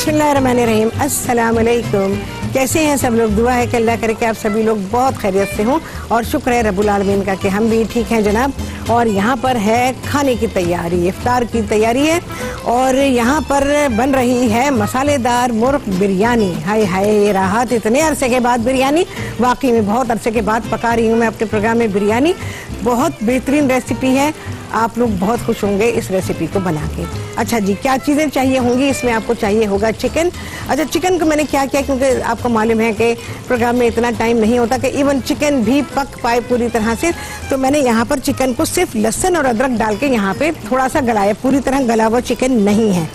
बिस्मिल्लाहिर्रहमानिर्रहीम। अस्सलाम वालेकुम। कैसे हैं सब लोग? दुआ है कि अल्लाह करे कि आप सभी लोग बहुत खैरियत से हों और शुक्र है रब्बुल आलमीन का कि हम भी ठीक हैं जनाब। और यहाँ पर है खाने की तैयारी, इफ्तार की तैयारी है और यहाँ पर बन रही है मसालेदार मुर्ग बिरयानी। हाय हाय राहत, इतने अरसे के बाद बिरयानी, वाकई में बहुत अरसे के बाद पका रही हूँ मैं अपने प्रोग्राम में बिरयानी। बहुत बेहतरीन रेसिपी है, आप लोग बहुत खुश होंगे इस रेसिपी को बना के। अच्छा जी, क्या चीज़ें चाहिए होंगी? इसमें आपको चाहिए होगा चिकन। अच्छा, चिकन को मैंने क्या किया, क्योंकि आपको मालूम है कि प्रोग्राम में इतना टाइम नहीं होता कि इवन चिकन भी पक पाए पूरी तरह से, तो मैंने यहाँ पर चिकन को सिर्फ लहसुन और अदरक डाल के यहाँ पे थोड़ा सा गलाया, पूरी तरह गला हुआ चिकन नहीं है।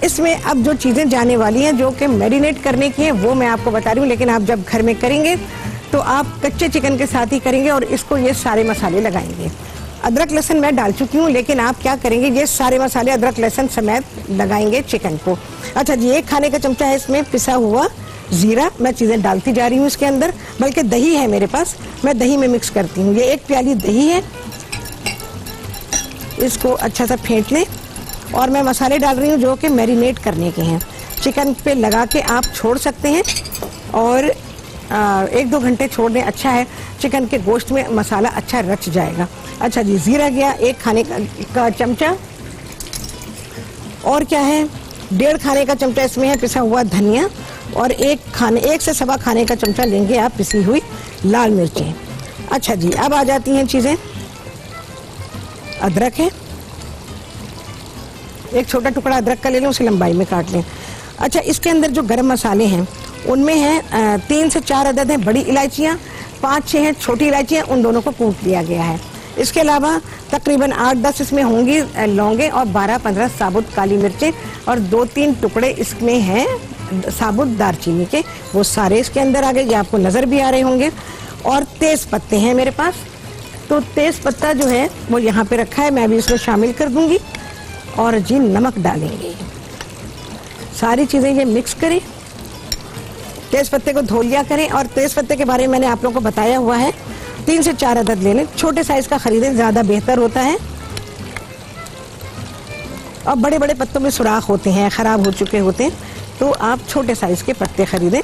इसमें अब जो चीज़ें जाने वाली हैं जो कि मैरिनेट करने की हैं वो मैं आपको बता रही हूँ, लेकिन आप जब घर में करेंगे तो आप कच्चे चिकन के साथ ही करेंगे और इसको ये सारे मसाले लगाएंगे। अदरक लहसुन मैं डाल चुकी हूँ, लेकिन आप क्या करेंगे, ये सारे मसाले अदरक लहसुन समेत लगाएंगे चिकन को। अच्छा जी, 1 खाने का चमचा है इसमें पिसा हुआ जीरा, मैं चीज़ें डालती जा रही हूँ इसके अंदर, बल्कि दही है मेरे पास, मैं दही में मिक्स करती हूँ। ये 1 प्याली दही है, इसको अच्छा सा फेंट लें। और मैं मसाले डाल रही हूँ जो कि मैरिनेट करने के हैं। चिकन पे लगा के आप छोड़ सकते हैं और 1-2 घंटे छोड़ दें, अच्छा है, चिकन के गोश्त में मसाला अच्छा रच जाएगा। अच्छा जी, जीरा गया 1 खाने का चमचा, और क्या है, 1.5 खाने का चमचा इसमें है पिसा हुआ धनिया, और 1 से सवा खाने का चमचा लेंगे आप पिसी हुई लाल मिर्चें। अच्छा जी, अब आ जाती हैं चीज़ें। अदरक है, 1 छोटा टुकड़ा अदरक का ले लें, उसे लंबाई में काट लें। अच्छा, इसके अंदर जो गरम मसाले हैं उनमें हैं 3 से 4 अदद हैं बड़ी इलायचियाँ, 5-6 हैं छोटी इलायचियाँ, उन दोनों को कूट लिया गया है। इसके अलावा तकरीबन 8-10 इसमें होंगी लौंगे और 12-15 साबुत काली मिर्चें और 2-3 टुकड़े इसमें हैं साबुत दारचीनी के, वो सारे इसके अंदर आ गए, ये आपको नज़र भी आ रहे होंगे। और तेज़ पत्ते हैं मेरे पास, तो तेज़ पत्ता जो है वो यहाँ पे रखा है, मैं भी इसमें शामिल कर दूँगी। और जी, नमक डालेंगे, सारी चीज़ें ये मिक्स करें। तेज़ पत्ते को धो लिया करें, और तेज़ पत्ते के बारे में मैंने आप लोगों को बताया हुआ है, 3 से 4 अदद ले लें, छोटे साइज का खरीदें, ज़्यादा बेहतर होता है। और बड़े बड़े पत्तों में सुराख होते हैं, ख़राब हो चुके होते हैं, तो आप छोटे साइज के पत्ते खरीदें।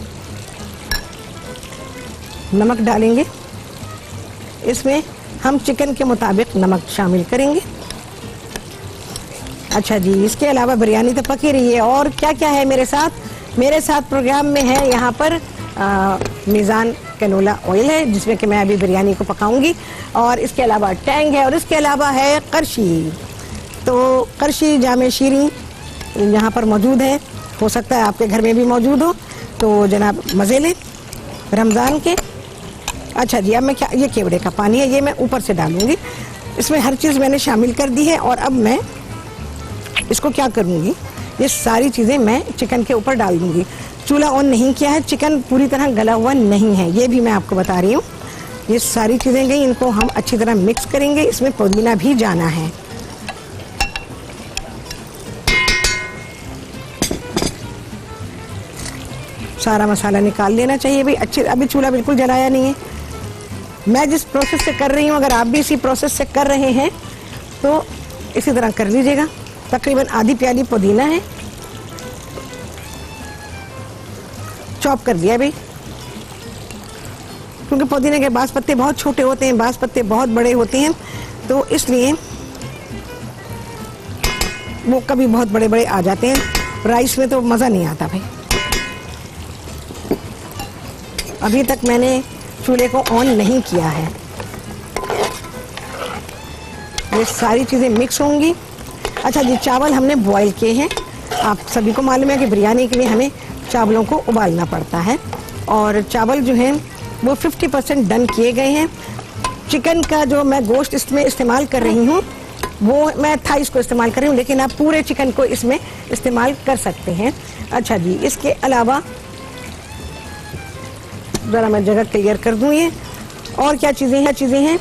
नमक डालेंगे, इसमें हम चिकन के मुताबिक नमक शामिल करेंगे। अच्छा जी, इसके अलावा बिरयानी तो पकी रही है, और क्या क्या है मेरे साथ प्रोग्राम में है यहाँ पर मीज़ान कैनोला ऑयल है, जिसमें कि मैं अभी बिरयानी को पकाऊंगी, और इसके अलावा टैंग है, और इसके अलावा है करशी। तो करशी जामे शीरी यहाँ पर मौजूद है, हो सकता है आपके घर में भी मौजूद हो, तो जनाब मज़े लें रमज़ान के। अच्छा जी, अब मैं क्या, ये केवड़े का पानी है, ये मैं ऊपर से डालूंगी। इसमें हर चीज़ मैंने शामिल कर दी है, और अब मैं इसको क्या करूँगी, ये सारी चीज़ें मैं चिकन के ऊपर डाल दूँगी। चूल्हा ऑन नहीं किया है, चिकन पूरी तरह गला हुआ नहीं है, ये भी मैं आपको बता रही हूँ। ये सारी चीज़ें गई, इनको हम अच्छी तरह मिक्स करेंगे, इसमें पुदीना भी जाना है। सारा मसाला निकाल लेना चाहिए भाई, अच्छी, अभी चूल्हा बिल्कुल जलाया नहीं है। मैं जिस प्रोसेस से कर रही हूँ, अगर आप भी इसी प्रोसेस से कर रहे हैं तो इसी तरह कर लीजिएगा। तकरीबन आधी प्याली पुदीना है, चॉप कर दिया भाई, क्योंकि पुदीने के बाज़ पत्ते बहुत छोटे होते हैं, बाज़ पत्ते बहुत बड़े होते हैं, तो इसलिए वो कभी बहुत बड़े बड़े आ जाते हैं, राइस में तो मज़ा नहीं आता भाई। अभी तक मैंने चूल्हे को ऑन नहीं किया है। ये सारी चीज़ें मिक्स होंगी। अच्छा जी, चावल हमने बॉईल किए हैं, आप सभी को मालूम है कि बिरयानी के लिए हमें चावलों को उबालना पड़ता है, और चावल जो हैं वो 50% डन किए गए हैं। चिकन का जो मैं गोश्त इसमें इस्तेमाल कर रही हूँ वो मैं थाइस को इस्तेमाल कर रही हूँ, लेकिन आप पूरे चिकन को इसमें इस्तेमाल कर सकते हैं। अच्छा जी, इसके अलावा ज़रा मैं जगह क्लियर कर दूँ ये, और क्या चीज़ें हैं।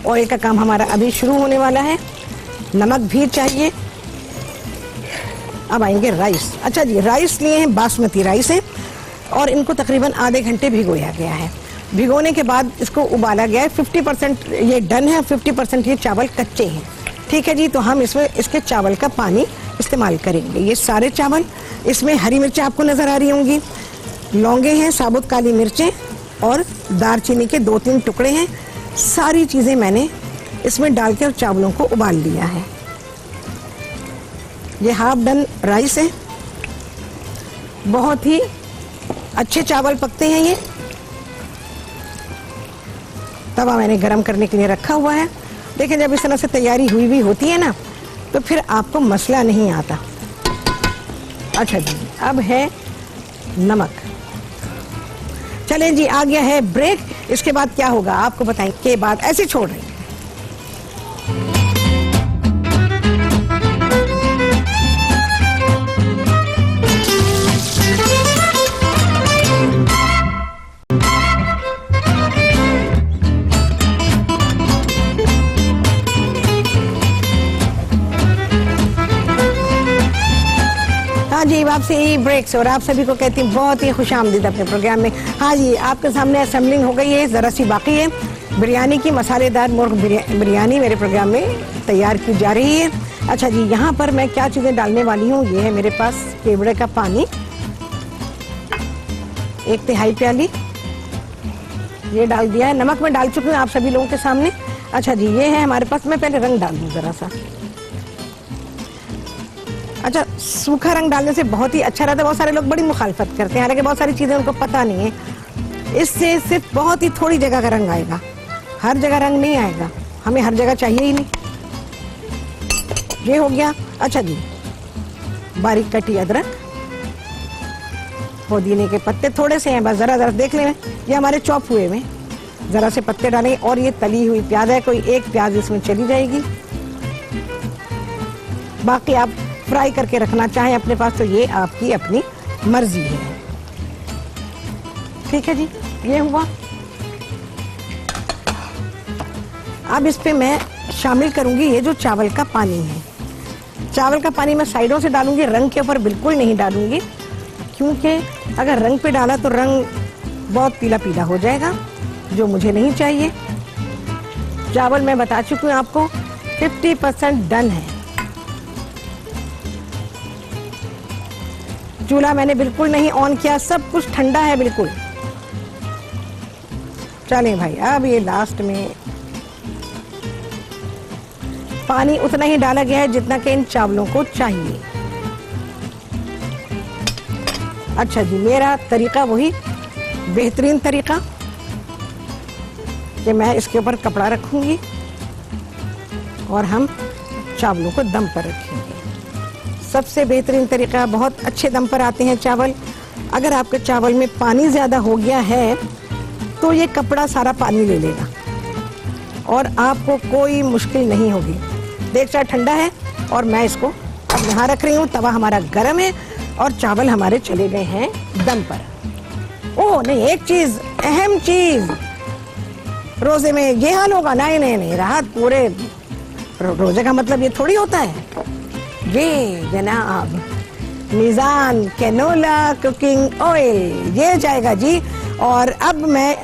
ऑयल का काम हमारा अभी शुरू होने वाला है, नमक भी चाहिए। अब आएंगे राइस। अच्छा जी, राइस लिए हैं बासमती राइस है, और इनको तकरीबन आधे घंटे भिगोया गया है। भिगोने के बाद इसको उबाला गया है, 50% ये डन है, 50% ये चावल कच्चे हैं। ठीक है जी, तो हम इसमें इसके चावल का पानी इस्तेमाल करेंगे। ये सारे चावल इसमें हरी मिर्चें आपको नजर आ रही होंगी, लौंगे हैं, साबुत काली मिर्चें और दालचीनी के 2-3 टुकड़े हैं। सारी चीजें मैंने इसमें डाल के और चावलों को उबाल लिया है। ये हाफ डन राइस है, बहुत ही अच्छे चावल पकते हैं ये। तवा मैंने गरम करने के लिए रखा हुआ है। देखिए जब इस तरह से तैयारी हुई भी होती है ना तो फिर आपको मसला नहीं आता। अच्छा जी, अब है नमक। चलें जी, आ गया है ब्रेक। इसके बाद क्या होगा आपको बताएं के बाद ऐसे छोड़ रही। हाँ जी, वापसी ब्रेक से और आप सभी को कहती हूँ बहुत ही खुशामदीद अपने प्रोग्राम में। हाँ जी, आपके सामने असेंबलिंग हो गई है, ज़रा सी बाकी है। बिरयानी की मसालेदार मुर्ग बिरयानी मेरे प्रोग्राम में तैयार की जा रही है। अच्छा जी, यहाँ पर मैं क्या चीज़ें डालने वाली हूँ, ये है मेरे पास केवड़े का पानी 1/3 प्याली, ये डाल दिया है। नमक मैं डाल चुकी हूँ आप सभी लोगों के सामने। अच्छा जी, ये है हमारे पास, मैं पहले रंग डाल दूँ ज़रा सा। अच्छा, सूखा रंग डालने से बहुत ही अच्छा रहता है। बहुत सारे लोग बड़ी मुखालफत करते हैं, हालांकि बहुत सारी चीजें उनको पता नहीं है। इससे सिर्फ बहुत ही थोड़ी जगह का रंग आएगा, हर जगह रंग नहीं आएगा, हमें हर जगह चाहिए ही नहीं। ये हो गया। अच्छा जी, बारीक कटी अदरक, पुदीने के पत्ते थोड़े से हैं बस, जरा जरा देख लें, ये हमारे चॉप हुए में जरा से पत्ते डालेंगे। और ये तली हुई प्याज है, कोई एक प्याज इसमें चली जाएगी, बाकी आप फ्राई करके रखना चाहें अपने पास तो ये आपकी अपनी मर्जी है। ठीक है जी, ये हुआ। अब इस पे मैं शामिल करूंगी ये जो चावल का पानी है। चावल का पानी मैं साइडों से डालूंगी, रंग के ऊपर बिल्कुल नहीं डालूंगी, क्योंकि अगर रंग पे डाला तो रंग बहुत पीला पीला हो जाएगा, जो मुझे नहीं चाहिए। चावल मैं बता चुकी हूँ आपको 50% डन है। चूल्हा मैंने बिल्कुल नहीं ऑन किया, सब कुछ ठंडा है बिल्कुल। चलें भाई, अब ये लास्ट में पानी उतना ही डाला गया है जितना कि इन चावलों को चाहिए। अच्छा जी, मेरा तरीका वही बेहतरीन तरीका कि मैं इसके ऊपर कपड़ा रखूंगी और हम चावलों को दम पर रखेंगे। सबसे बेहतरीन तरीका, बहुत अच्छे दम पर आते हैं चावल। अगर आपके चावल में पानी ज़्यादा हो गया है तो ये कपड़ा सारा पानी ले लेगा और आपको कोई मुश्किल नहीं होगी। देख ठंडा है और मैं इसको अब यहाँ रख रही हूँ। तवा हमारा गर्म है और चावल हमारे चले गए हैं दम पर। ओह नहीं, एक चीज़, अहम चीज़, रोज़े में ये हाल होगा? नहीं नहीं नहीं, राहत पूरे रोज़े का मतलब ये थोड़ी होता है। ये जनाब मीज़ान कैनोला कुकिंग ऑयल, ये जाएगा जी। और अब मैं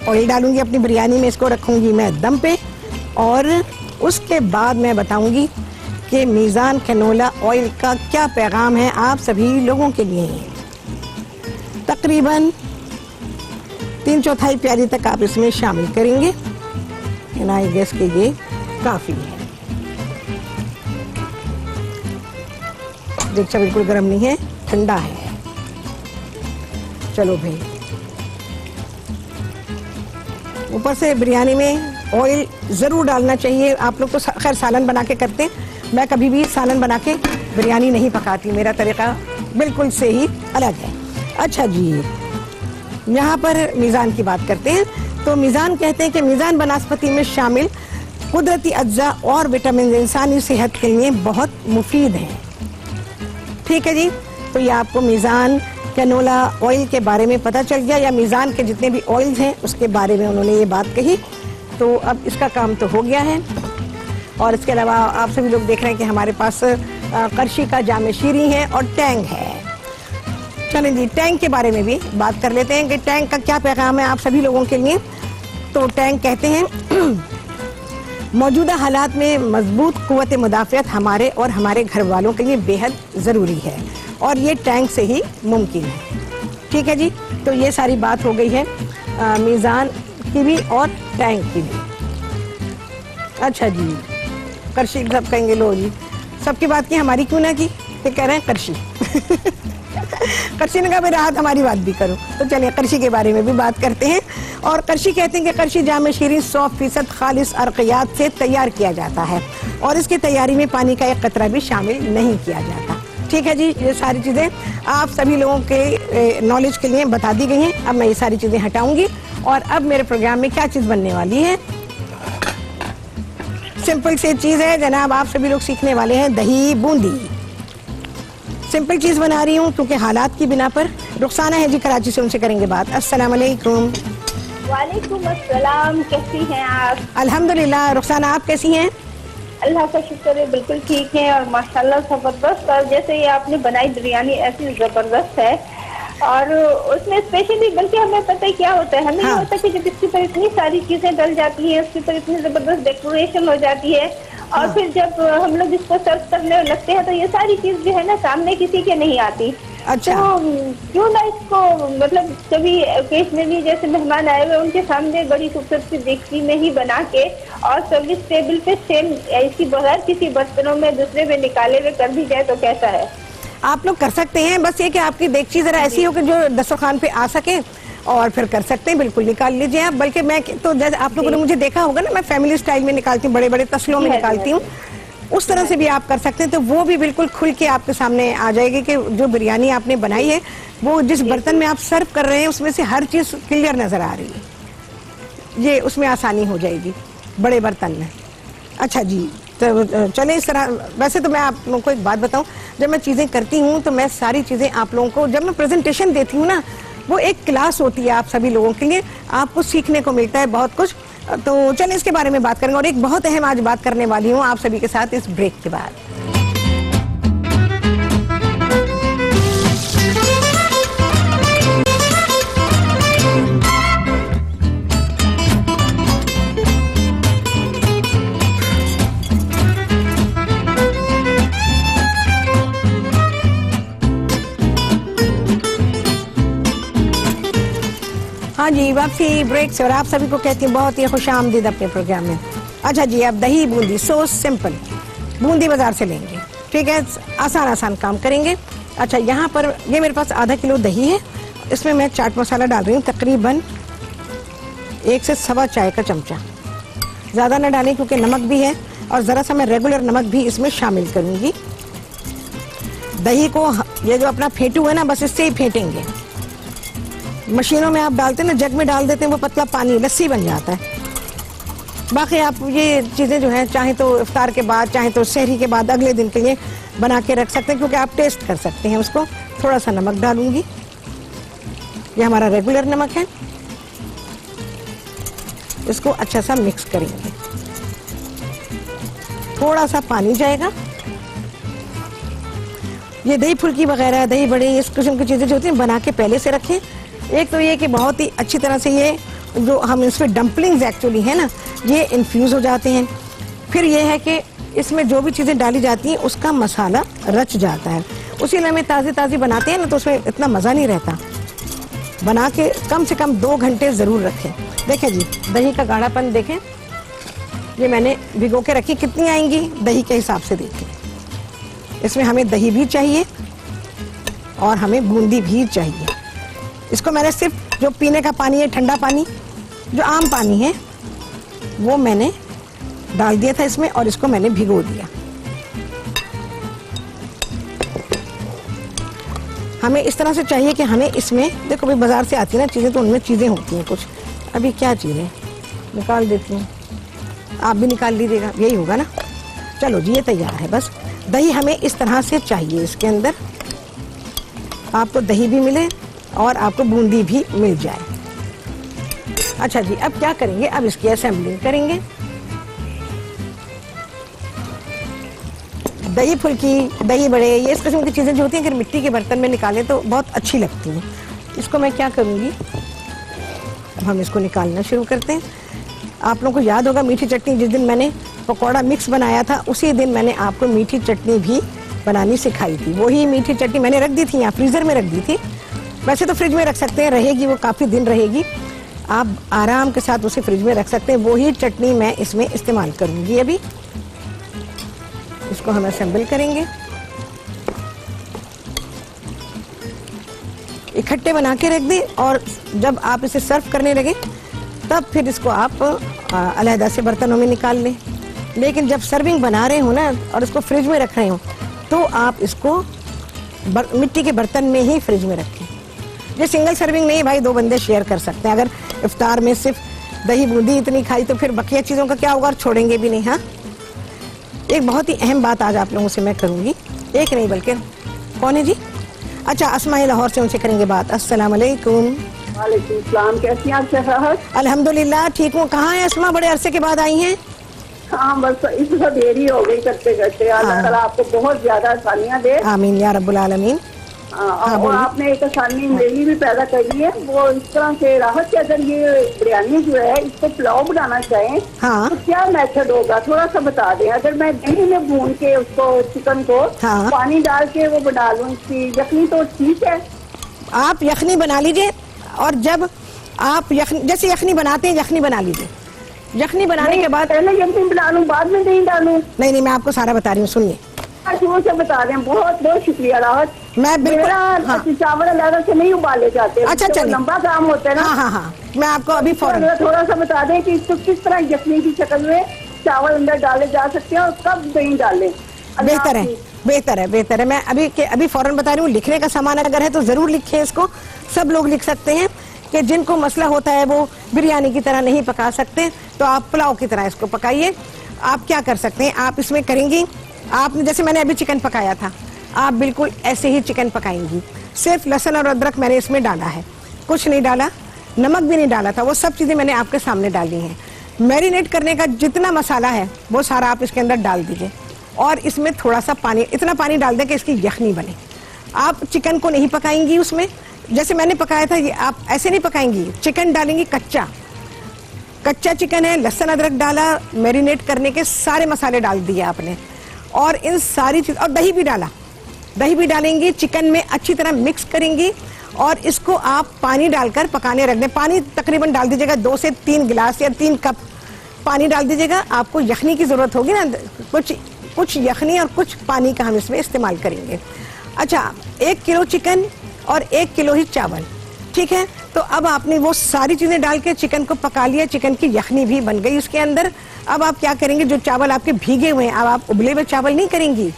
ऑयल डालूंगी अपनी बिरयानी में, इसको रखूंगी मैं दम पे और उसके बाद मैं बताऊंगी कि मीज़ान कैनोला ऑयल का क्या पैगाम है आप सभी लोगों के लिए। तकरीबन 3/4 प्याली तक आप इसमें शामिल करेंगे। आई गेस कि ये काफ़ी है। देखिए बिल्कुल गर्म नहीं है, ठंडा है। चलो भाई, ऊपर से बिरयानी में ऑयल ज़रूर डालना चाहिए। आप लोग तो खैर सालन बना के करते हैं, मैं कभी भी सालन बना के बिरयानी नहीं पकाती, मेरा तरीका बिल्कुल से ही अलग है। अच्छा जी, यहाँ पर मीज़ान की बात करते हैं तो मीज़ान कहते हैं कि मीज़ान वनस्पति में शामिल कुदरती अज्जा और विटामिन इंसानी सेहत के लिए बहुत मुफीद हैं। ठीक है जी, तो ये आपको मीज़ान कैनोला ऑयल के बारे में पता चल गया, या मीज़ान के जितने भी ऑयल्स हैं उसके बारे में उन्होंने ये बात कही। तो अब इसका काम तो हो गया है। और इसके अलावा आप सभी लोग देख रहे हैं कि हमारे पास करशी का जाम शीरी है और टैंग है। चलें जी, टैंग के बारे में भी बात कर लेते हैं कि टैंग का क्या पैगाम है आप सभी लोगों के लिए। तो टैंग कहते हैं मौजूदा हालात में मजबूत कुव्वत मुदाफ़ियत हमारे और हमारे घर वालों के लिए बेहद ज़रूरी है। और ये टैंक से ही मुमकिन है। ठीक है जी, तो ये सारी बात हो गई है मीज़ान की भी और टैंक की भी। अच्छा जी, करशी सब कहेंगे, लो जी सबकी बात की, हमारी क्यों ना की, तो कह रहे हैं करशी करशी ने कहा भाई राहत हमारी बात भी करो, तो चलिए करशी के बारे में भी बात करते हैं। और करशी कहते हैं कि करशी जाम शीरीन 100% खालिस अरकियात से तैयार किया जाता है और इसकी तैयारी में पानी का एक कतरा भी शामिल नहीं किया जाता। ठीक है जी, ये सारी चीज़ें आप सभी लोगों के नॉलेज के लिए बता दी गई हैं। अब मैं ये सारी चीज़ें हटाऊंगी और अब मेरे प्रोग्राम में क्या चीज़ बनने वाली है, सिंपल सी चीज़ है जनाब, आप सभी लोग सीखने वाले हैं दही बूंदी। सिंपल चीज़ बना रही हूँ क्योंकि हालात की बिना पर। रुखसाना है जी कराची से, उनसे करेंगे बात। अस्सलाम वालेकुम। वालेकुम अस्सलाम, कैसी हैं आप? अल्हम्दुलिल्लाह। रुखसाना आप कैसी हैं? अल्लाह का शुक्र है, बिल्कुल ठीक है और माशाल्लाह जबरदस्त। और जैसे ये आपने बनाई बिरयानी ऐसी जबरदस्त है और उसमें स्पेशली, बल्कि हमें पता है क्या होता है, हमें ये होता है कि जब इसके ऊपर इतनी सारी चीजें डल जाती हैं, उसके ऊपर इतनी जबरदस्त डेकोरेशन हो जाती है और फिर जब हम लोग इसको सर्व करने लगते हैं तो ये सारी चीज जो है ना सामने किसी के नहीं आती। अच्छा, तो क्यों ना इसको मतलब कभी ओकेजनली जैसे मेहमान आए हुए उनके सामने बड़ी खूबसूरत सी देगची में ही बना के और सर्विस टेबल पे सेम ऐसी बगैर किसी बर्तनों में दूसरे में निकाले हुए कर दी जाए तो कैसा है? आप लोग कर सकते हैं, बस ये कि आपकी देगची जरा ऐसी हो कि जो दस्तरखान पे आ सके और फिर कर सकते हैं, बिल्कुल निकाल लीजिए आप। बल्कि मैं तो जैसे आप लोगों ने मुझे देखा होगा ना, मैं फैमिली स्टाइल में निकालती हूँ, बड़े बड़े तसलों में निकालती हूँ, उस तरह से भी आप कर सकते हैं। तो वो भी बिल्कुल खुल के आपके सामने आ जाएगी कि जो बिरयानी आपने बनाई है वो जिस बर्तन में आप सर्व कर रहे हैं उसमें से हर चीज़ क्लियर नज़र आ रही है। ये उसमें आसानी हो जाएगी बड़े बर्तन में। अच्छा जी, तो चले इस तरह। वैसे तो मैं आप लोगों को एक बात बताऊं, जब मैं चीज़ें करती हूं तो मैं सारी चीज़ें आप लोगों को, जब मैं प्रेजेंटेशन देती हूं ना, वो एक क्लास होती है आप सभी लोगों के लिए, आपको सीखने को मिलता है बहुत कुछ। तो चलिए इसके बारे में बात करेंगे और एक बहुत अहम आज बात करने वाली हूँ आप सभी के साथ इस ब्रेक के बाद। हाँ जी, वापसी ब्रेक से और आप सभी को कहती हूँ बहुत ही खुशामदीद अपने प्रोग्राम में। अच्छा जी, अब दही बूंदी, सो सिंपल, बूंदी बाजार से लेंगे। ठीक है, आसान आसान काम करेंगे। अच्छा, यहाँ पर ये मेरे पास आधा किलो दही है, इसमें मैं चाट मसाला डाल रही हूँ तकरीबन 1 से सवा चाय का चमचा। ज़्यादा न डालें क्योंकि नमक भी है और ज़रा सा मैं रेगुलर नमक भी इसमें शामिल करूँगी। दही को ये जो अपना फेंटू है ना, बस इससे ही फेंटेंगे। मशीनों में आप डालते हैं ना, जग में डाल देते हैं, वो पतला पानी लस्सी बन जाता है। बाकी आप ये चीज़ें जो हैं चाहे तो इफ्तार के बाद, चाहे तो सहरी के बाद, अगले दिन के लिए बना के रख सकते हैं क्योंकि आप टेस्ट कर सकते हैं उसको। थोड़ा सा नमक डालूंगी, ये हमारा रेगुलर नमक है। इसको अच्छा सा मिक्स करेंगे, थोड़ा सा पानी जाएगा। ये दही फुल्की वगैरह, दही बड़े, इस किस्म की चीज़ें जो होती हैं बना के पहले से रखें। एक तो ये कि बहुत ही अच्छी तरह से ये जो हम इसमें डम्पलिंग्स एक्चुअली है ना, ये इन्फ्यूज़ हो जाते हैं। फिर ये है कि इसमें जो भी चीज़ें डाली जाती हैं उसका मसाला रच जाता है। उसी लिए हमें ताज़ी ताज़ी बनाते हैं ना तो उसमें इतना मज़ा नहीं रहता। बना के कम से कम 2 घंटे ज़रूर रखें। देखें जी, दही का गाढ़ापन देखें, ये मैंने भिगो के रखी, कितनी आएंगी दही के हिसाब से देखें। इसमें हमें दही भी चाहिए और हमें बूंदी भी चाहिए। इसको मैंने सिर्फ जो पीने का पानी है, ठंडा पानी, जो आम पानी है, वो मैंने डाल दिया था इसमें और इसको मैंने भिगो दिया। हमें इस तरह से चाहिए कि हमें इसमें, देखो भाई बाजार से आती है ना चीज़ें, तो उनमें चीज़ें होती हैं कुछ। अभी क्या चीज़ें निकाल देती हूँ, आप भी निकाल लीजिएगा, यही होगा ना। चलो जी, ये तैयार है। बस दही हमें इस तरह से चाहिए, इसके अंदर आपको दही भी मिले और आपको बूंदी भी मिल जाए। अच्छा जी, अब क्या करेंगे, अब इसकी असेंबलिंग करेंगे। दही फुल्की, दही बड़े, ये इस किस्म की चीज़ें जो होती हैं अगर मिट्टी के बर्तन में निकालें तो बहुत अच्छी लगती हैं। इसको मैं क्या करूँगी, अब हम इसको निकालना शुरू करते हैं। आप लोगों को याद होगा मीठी चटनी, जिस दिन मैंने पकौड़ा मिक्स बनाया था उसी दिन मैंने आपको मीठी चटनी भी बनानी सिखाई थी। वही मीठी चटनी मैंने रख दी थी, यहाँ फ्रीजर में रख दी थी। वैसे तो फ्रिज में रख सकते हैं, रहेगी वो, काफ़ी दिन रहेगी, आप आराम के साथ उसे फ्रिज में रख सकते हैं। वही चटनी मैं इसमें इस्तेमाल करूँगी। अभी इसको हम असेंबल करेंगे, इकट्ठे बना के रख दें, और जब आप इसे सर्व करने लगे तब फिर इसको आप अलहदा से बर्तनों में निकाल लें। लेकिन जब सर्विंग बना रहे हो ना और इसको फ्रिज में रख रहे हो तो आप इसको मिट्टी के बर्तन में ही फ्रिज में रखें। ये सिंगल सर्विंग नहीं भाई, 2 बंदे शेयर कर सकते हैं। अगर इफ्तार में सिर्फ दही बूंदी इतनी खाई तो फिर बकिया चीज़ों का क्या होगा, और छोड़ेंगे भी नहीं। हाँ, एक बहुत ही अहम बात आज आप लोगों से मैं करूँगी, एक नहीं बल्कि। कौन है जी? अच्छा, अस्मा लाहौर से, उनसे करेंगे बात। अस्सलाम वालेकुम। वालेकुम सलाम, कैसी हैं आप शफाअत? अल्हम्दुलिल्लाह ठीक हूँ। कहाँ है अस्मा, बड़े अरसे के बाद आई हैं? हाँ, बस इस वक्त देरी हो गई करते करते। अल्लाह ताला आपको बहुत ज्यादा आसानियाँ दे। आमीन या रब्बुल आलमीन। और आपने एक आसानी मेरी भी पैदा करी है, वो इस तरह से राहत कि अगर ये बिरयानी जो है इसको पुलाव बनाना चाहें हाँ। तो क्या मेथड होगा, थोड़ा सा बता दें। अगर मैं दही में भून के उसको चिकन को हाँ। पानी डाल के वो बना लूँ इसकी यखनी, तो ठीक है? आप यखनी बना लीजिए, और जब आप जैसे यखनी बनाते हैं यखनी बना लीजिए। यखनी बनाने के बाद पहले यखनी बना लूँ बाद में दही डालूँ? नहीं, मैं आपको सारा बता रही हूँ, सुनिए। शुरू से बता दें। बहुत बहुत शुक्रिया राहत। मैं बिल्कुल हाँ। चावल अलग से नहीं उबाले जाते, अच्छा, तो चलिए। लंबा काम होता है ना। हाँ, मैं आपको अभी फौरन थोड़ा सा बता दें कि इसको किस तरह यखनी की शक्ल में चावल अंदर डाले जा सकते हैं और कब दही डालें। बेहतर है। मैं अभी फौरन बता रही हूँ। लिखने का सामान अगर है तो जरूर लिखें इसको, सब लोग लिख सकते हैं कि जिनको मसला होता है वो बिरयानी की तरह नहीं पका सकते, तो आप पुलाव की तरह इसको पकाइए। आप क्या कर सकते हैं, आप इसमें करेंगी, आपने जैसे मैंने अभी चिकन पकाया था, आप बिल्कुल ऐसे ही चिकन पकाएंगी। सिर्फ लहसुन और अदरक मैंने इसमें डाला है, कुछ नहीं डाला, नमक भी नहीं डाला था। वो सब चीज़ें मैंने आपके सामने डाली हैं। मैरिनेट करने का जितना मसाला है वो सारा आप इसके अंदर डाल दीजिए, और इसमें थोड़ा सा पानी, इतना पानी डाल दें कि इसकी यखनी बने। आप चिकन को नहीं पकाएंगी उसमें, जैसे मैंने पकाया था, ये आप ऐसे नहीं पकाएंगी। चिकन डालेंगी कच्चा चिकन है, लहसुन अदरक डाला, मैरिनेट करने के सारे मसाले डाल दिए आपने, और इन सारी चीज, और दही भी डालेंगी, चिकन में अच्छी तरह मिक्स करेंगी, और इसको आप पानी डालकर पकाने रख दें। पानी तकरीबन डाल दीजिएगा 2 से 3 गिलास या 3 कप पानी डाल दीजिएगा। आपको यखनी की जरूरत होगी ना, कुछ यखनी और कुछ पानी का हम इसमें इस्तेमाल करेंगे। अच्छा, 1 किलो चिकन और 1 किलो ही चावल, ठीक है। तो अब आपने वो सारी चीजें डाल के चिकन को पका लिया, चिकन की यखनी भी बन गई उसके अंदर। अब आप क्या करेंगे, जो चावल आपके भीगे हुए हैं, अब आप उबले हुए चावल नहीं करेंगी,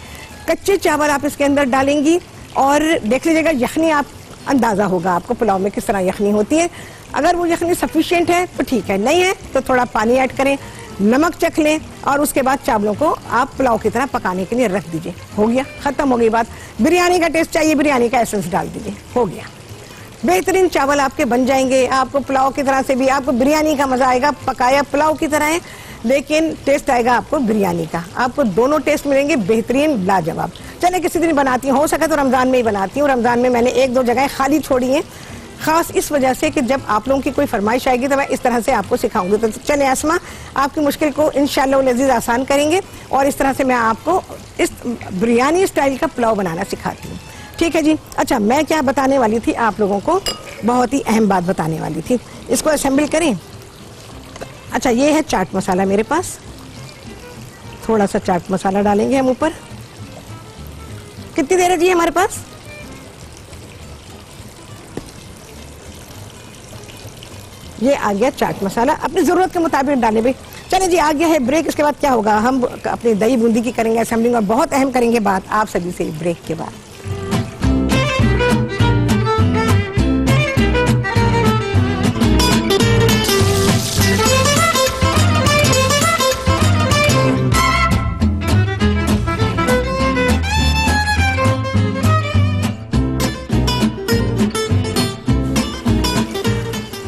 कच्चे चावल आप इसके अंदर डालेंगी, और देख लीजिएगा यखनी, आप अंदाजा होगा आपको पुलाव में किस तरह यखनी होती है। अगर वो यखनी सफिशिएंट है तो ठीक है, नहीं है तो थोड़ा पानी ऐड करें, नमक चख लें, और उसके बाद चावलों को आप पुलाव की तरह पकाने के लिए रख दीजिए। हो गया, खत्म हो गई बात। बिरयानी का टेस्ट चाहिए, बिरयानी का एसेंस डाल दीजिए, हो गया। बेहतरीन चावल आपके बन जाएंगे। आपको पुलाव की तरह से भी, आपको बिरयानी का मजा आएगा, पकाया पुलाव की तरह है, लेकिन टेस्ट आएगा आपको बिरयानी का। आपको दोनों टेस्ट मिलेंगे, बेहतरीन, लाजवाब। चले किसी दिन बनाती हूँ, हो सके तो रमजान में ही बनाती हूँ। रमजान में मैंने 1-2 जगह खाली छोड़ी हैं, खास इस वजह से कि जब आप लोगों की कोई फरमाइश आएगी तो मैं इस तरह से आपको सिखाऊंगी। तो चले अस्मा, आपकी मुश्किल को इंशाअल्लाह अज़ीज़ आसान करेंगे, और इस तरह से मैं आपको इस बिरयानी स्टाइल का पुलाव बनाना सिखाती हूँ, ठीक है जी। अच्छा, मैं क्या बताने वाली थी आप लोगों को, बहुत ही अहम बात बताने वाली थी। इसको असेंबल करें। अच्छा, ये है चाट मसाला मेरे पास, थोड़ा सा चाट मसाला डालेंगे हम ऊपर। कितनी देर है जी हमारे पास? ये आ गया चाट मसाला, अपनी जरूरत के मुताबिक डालें भाई। चलिए जी, आ गया है ब्रेक। इसके बाद क्या होगा, हम अपनी दही बूंदी की करेंगे असेंबलिंग, और बहुत अहम करेंगे बात आप सभी से ब्रेक के बाद।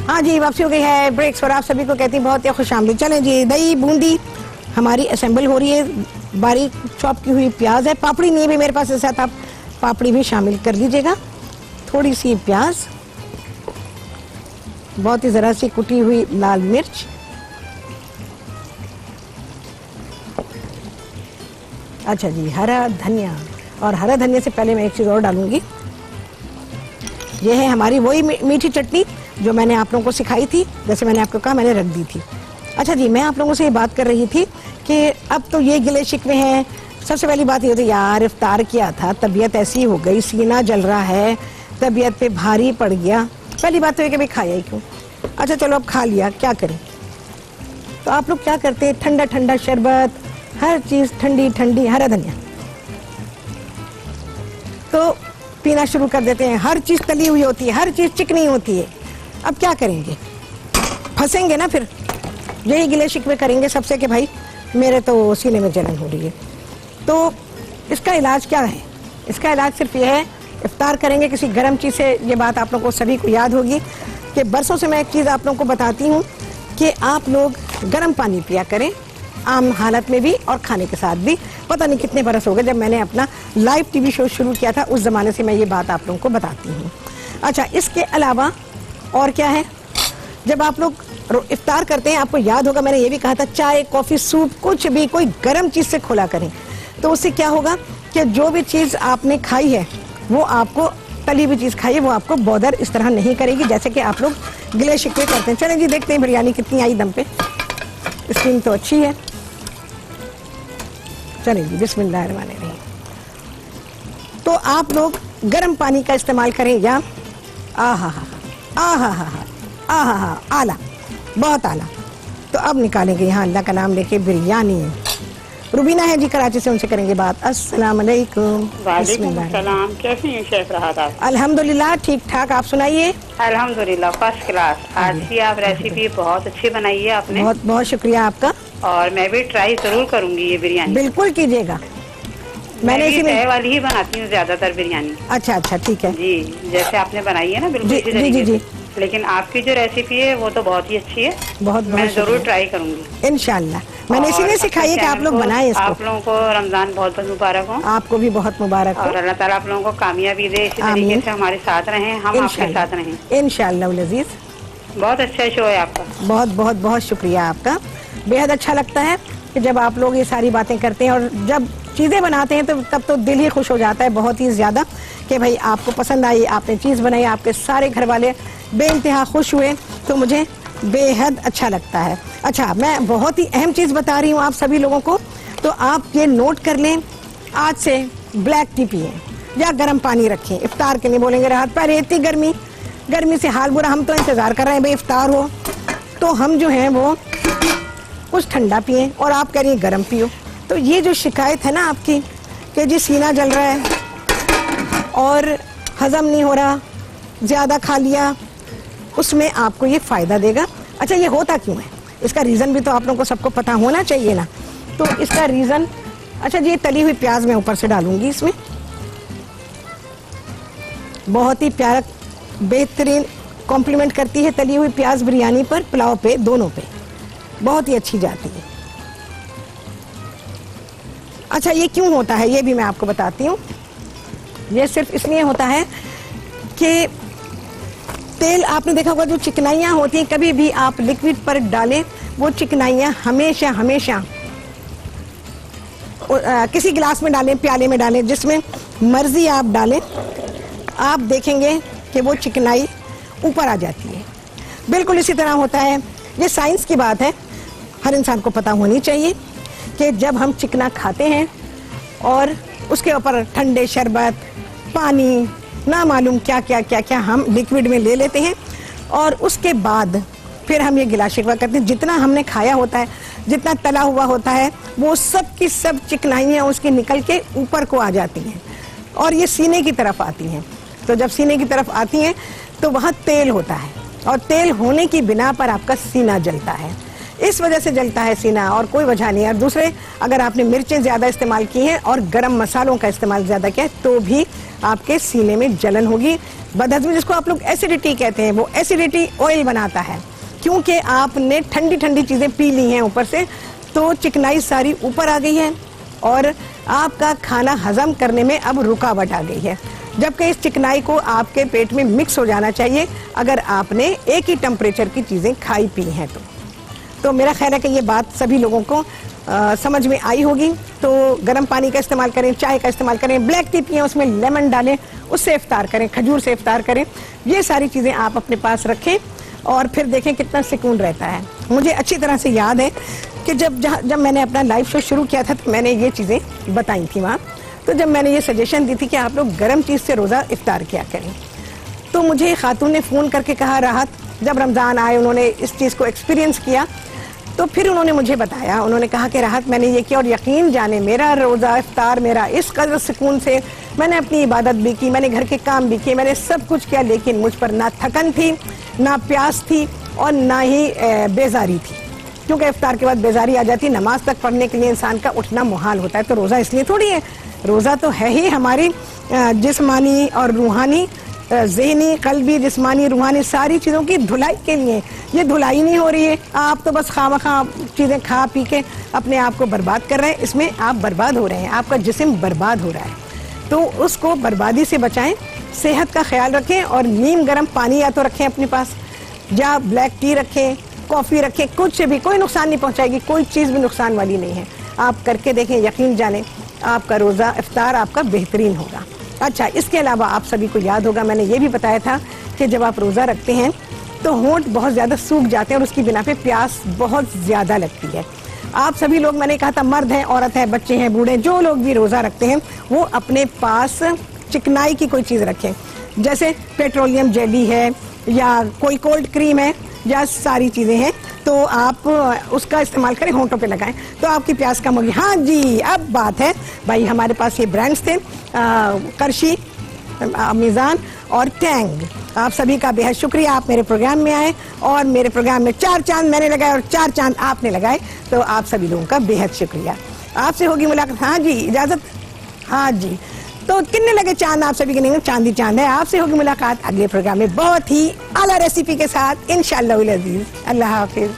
हाँ जी, वापसी हो गई है ब्रेक्स, और आप सभी को कहती बहुत ही खुशामदीद। चलें जी, दही बूंदी हमारी असेंबल हो रही है। बारीक चॉप की हुई प्याज है, पापड़ी नहीं भी मेरे पास, ऐसा आप पापड़ी भी शामिल कर दीजिएगा। थोड़ी सी प्याज, बहुत ही जरा सी कुटी हुई लाल मिर्च, अच्छा जी, हरा धनिया, और हरा धनिया से पहले मैं एक चीज़ और डालूंगी, ये है हमारी वही मीठी चटनी जो मैंने आप लोगों को सिखाई थी, जैसे मैंने आपको कहा मैंने रख दी थी। अच्छा जी, मैं आप लोगों से ये बात कर रही थी कि अब तो ये गिले शिकवे हैं। सबसे पहली बात ये होती है यार, इफ्तार किया था, तबीयत ऐसी हो गई, सीना जल रहा है, तबीयत पे भारी पड़ गया। पहली बात तो ये कि भाई खाया ही क्यों। अच्छा चलो अब खा लिया, क्या करें। तो आप लोग क्या करते हैं, ठंडा ठंडा शरबत, हर चीज़ ठंडी ठंडी, हरा धनिया तो पीना शुरू कर देते हैं। हर चीज़ तली हुई होती है, हर चीज़ चिकनी होती है। अब क्या करेंगे, फंसेंगे ना, फिर यही गिले शिकवे करेंगे सबसे कि भाई मेरे तो सीने में जलन हो रही है। तो इसका इलाज क्या है, इसका इलाज सिर्फ ये है, इफ्तार करेंगे किसी गर्म चीज़ से। ये बात आप लोगों को सभी को याद होगी कि बरसों से मैं एक चीज़ आप लोगों को बताती हूँ कि आप लोग गर्म पानी पिया करें, आम हालत में भी और खाने के साथ भी। पता नहीं कितने बरस हो गए जब मैंने अपना लाइव टीवी शो शुरू किया था, उस ज़माने से मैं ये बात आप लोगों को बताती हूँ। अच्छा, इसके अलावा और क्या है, जब आप लोग इफ्तार करते हैं, आपको याद होगा मैंने ये भी कहा था चाय कॉफ़ी सूप कुछ भी कोई गर्म चीज़ से खोला करें। तो उससे क्या होगा कि जो भी चीज़ आपने खाई है वो आपको, तली हुई चीज़ खाई है वो आपको बॉदर इस तरह नहीं करेगी जैसे कि आप लोग गिले शिकवे करते हैं। चलें जी, देखते हैं बिरयानी कितनी आई दम पे। स्टीम तो अच्छी है। चलें जी, बिस्मिल्लाहिर्रहमानिर्रहीम। तो आप लोग गर्म पानी का इस्तेमाल करें या आला, बहुत आला। तो अब निकालेंगे यहाँ अल्लाह का नाम लेके बिरयानी। रुबीना है जी कराची से, उनसे करेंगे बात। अस्सलाम वालेकुम। वालेकुम सलाम, कैसी हैं शेफ राहत आप? अल्हम्दुलिल्लाह ठीक ठाक, आप सुनाइए। अल्हम्दुलिल्लाह फर्स्ट क्लास। आज की आप रेसिपी बहुत अच्छी बनाई है आपने। बहुत बहुत शुक्रिया आपका। और मैं भी ट्राई जरूर करूंगी ये बिरयानी। बिल्कुल कीजिएगा। मैंने इसी तय वाली ही बनाती हूँ ज्यादातर बिरयानी। अच्छा अच्छा, ठीक है जी, जैसे आपने बनाई है ना, बिल्कुल जी, इसी जी, तरीके जी, से। लेकिन आपकी जो रेसिपी है वो तो बहुत ही अच्छी है। बहुत मैं जरूर ट्राई करूंगी इंशाल्लाह। मैंने और इसीलिए सिखाई है कि आप लोग बनाएं इसको। आप लोगों को रमजान बहुत बहुत मुबारक हो। आपको भी बहुत मुबारक हो और अल्लाह ताला आप लोगों को कामयाबी दे, इसी तरीके से हमारे साथ रहें, हम आपके साथ रहें इंशाल्लाह अज़ीज़। बहुत अच्छा शो है आपका। बहुत बहुत बहुत शुक्रिया आपका। बेहद अच्छा लगता है कि जब आप लोग ये सारी बातें करते हैं और जब चीज़ें बनाते हैं तो तब तो दिल ही खुश हो जाता है बहुत ही ज़्यादा कि भाई आपको पसंद आई, आपने चीज़ बनाई, आपके सारे घर वाले बेइंतहा खुश हुए, तो मुझे बेहद अच्छा लगता है। अच्छा, मैं बहुत ही अहम चीज़ बता रही हूँ आप सभी लोगों को, तो आप ये नोट कर लें, आज से ब्लैक टी पिए या गर्म पानी रखें। इफ्तार के लिए बोलेंगे राहत पहले इतनी गर्मी से हाल बुरा, हम तो इंतज़ार कर रहे हैं भाई इफ्तार हो, तो हम जो हैं वो कुछ ठंडा पिए और आप कह रही हैं गर्म पियो। तो ये जो शिकायत है ना आपकी कि जी सीना जल रहा है और हजम नहीं हो रहा, ज़्यादा खा लिया, उसमें आपको ये फ़ायदा देगा। अच्छा, ये होता क्यों है, इसका रीज़न भी तो आप लोगों को सबको पता होना चाहिए ना। तो इसका रीज़न, अच्छा जी, तली हुई प्याज मैं ऊपर से डालूंगी इसमें। बहुत ही प्यारा बेहतरीन कॉम्प्लीमेंट करती है तली हुई प्याज बिरयानी पर, पुलाव पे, दोनों पे बहुत ही अच्छी जाती है। अच्छा, ये क्यों होता है ये भी मैं आपको बताती हूँ। ये सिर्फ इसलिए होता है कि तेल, आपने देखा होगा जो चिकनाइयाँ होती हैं, कभी भी आप लिक्विड पर डालें वो चिकनाइयाँ हमेशा किसी गिलास में डालें, प्याले में डालें, जिसमें मर्जी आप डालें, आप देखेंगे कि वो चिकनाई ऊपर आ जाती है। बिल्कुल इसी तरह होता है, ये साइंस की बात है, हर इंसान को पता होनी चाहिए कि जब हम चिकना खाते हैं और उसके ऊपर ठंडे शरबत, पानी, ना मालूम क्या क्या हम लिक्विड में ले लेते हैं और उसके बाद फिर हम ये गिला शिकवा करते हैं। जितना हमने खाया होता है, जितना तला हुआ होता है, वो सब की सब चिकनाइयाँ उसकी निकल के ऊपर को आ जाती हैं और ये सीने की तरफ आती हैं। तो जब सीने की तरफ आती हैं तो वहाँ तेल होता है और तेल होने की बिना पर आपका सीना जलता है। इस वजह से जलता है सीना, और कोई वजह नहीं है। और दूसरे, अगर आपने मिर्चें ज़्यादा इस्तेमाल की हैं और गरम मसालों का इस्तेमाल ज़्यादा किया है तो भी आपके सीने में जलन होगी। बदहज़मी, जिसको आप लोग एसिडिटी कहते हैं, वो एसिडिटी ऑयल बनाता है, क्योंकि आपने ठंडी ठंडी चीज़ें पी ली हैं ऊपर से, तो चिकनाई सारी ऊपर आ गई है और आपका खाना हजम करने में अब रुकावट आ गई है। जबकि इस चिकनाई को आपके पेट में मिक्स हो जाना चाहिए अगर आपने एक ही टेम्परेचर की चीज़ें खाई पी हैं तो मेरा ख्याल है कि ये बात सभी लोगों को समझ में आई होगी। तो गर्म पानी का इस्तेमाल करें, चाय का इस्तेमाल करें, ब्लैक टी पिएं, उसमें लेमन डालें, उससे इफ्तार करें, खजूर से इफ्तार करें। ये सारी चीज़ें आप अपने पास रखें और फिर देखें कितना सुकून रहता है। मुझे अच्छी तरह से याद है कि जब मैंने अपना लाइव शो शुरू किया था तो मैंने ये चीज़ें बताई थी वहाँ। तो जब मैंने ये सजेशन दी थी कि आप लोग गर्म चीज़ से रोज़ा इफ्तार किया करें, तो मुझे खातून ने फ़ोन करके कहा, राहत, जब रमज़ान आए उन्होंने इस चीज़ को एक्सपीरियंस किया तो फिर उन्होंने मुझे बताया, उन्होंने कहा कि राहत मैंने ये किया और यकीन जाने मेरा रोज़ा इफ्तार मेरा इस कदर सुकून से, मैंने अपनी इबादत भी की, मैंने घर के काम भी किए, मैंने सब कुछ किया, लेकिन मुझ पर ना थकन थी, ना प्यास थी और ना ही बेजारी थी। क्योंकि इफ्तार के बाद बेजारी आ जाती है, नमाज तक पढ़ने के लिए इंसान का उठना मुहाल होता है। तो रोज़ा इसलिए थोड़ी है, रोज़ा तो है ही हमारी जिस्मानी और रूहानी, ज़हनी, क़ल्बी, जिस्मानी, रूहानी सारी चीज़ों की धुलाई के लिए। ये धुलाई नहीं हो रही है, आप तो बस खामखा चीज़ें खा पी के अपने आप को बर्बाद कर रहे हैं। इसमें आप बर्बाद हो रहे हैं, आपका जिस्म बर्बाद हो रहा है। तो उसको बर्बादी से बचाएं, सेहत का ख्याल रखें और नीम गर्म पानी या तो रखें अपने पास, या ब्लैक टी रखें, कॉफ़ी रखें, कुछ भी कोई नुकसान नहीं पहुँचाएगी, कोई चीज़ भी नुकसान वाली नहीं है। आप करके देखें, यकीन जानें आपका रोज़ा इफ्तार आपका बेहतरीन होगा। अच्छा, इसके अलावा आप सभी को याद होगा मैंने ये भी बताया था कि जब आप रोज़ा रखते हैं तो होंठ बहुत ज़्यादा सूख जाते हैं और उसकी बिना पे प्यास बहुत ज़्यादा लगती है। आप सभी लोग, मैंने कहा था मर्द हैं, औरत है, बच्चे हैं, बूढ़े, जो लोग भी रोज़ा रखते हैं वो अपने पास चिकनाई की कोई चीज़ रखें, जैसे पेट्रोलियम जेली है या कोई कोल्ड क्रीम है या सारी चीज़ें हैं, तो आप उसका इस्तेमाल करें, होंठों पे लगाएं तो आपकी प्यास कम होगी। हाँ जी, अब बात है भाई, हमारे पास ये ब्रांड्स थे करशी, मीज़ान और टैंग। आप सभी का बेहद शुक्रिया, आप मेरे प्रोग्राम में आए और मेरे प्रोग्राम में 4 चांद मैंने लगाए और 4 चांद आपने लगाए, तो आप सभी लोगों का बेहद शुक्रिया। आपसे होगी मुलाकात। हाँ जी, इजाज़त। हाँ जी, तो कितने लगे चांद आप सभी के? नहीं, चांद ही चांद है। आपसे होगी मुलाकात अगले प्रोग्राम में बहुत ही आला रेसिपी के साथ इंशाअल्लाह अज़ीज़। अल्लाह हाफिज़।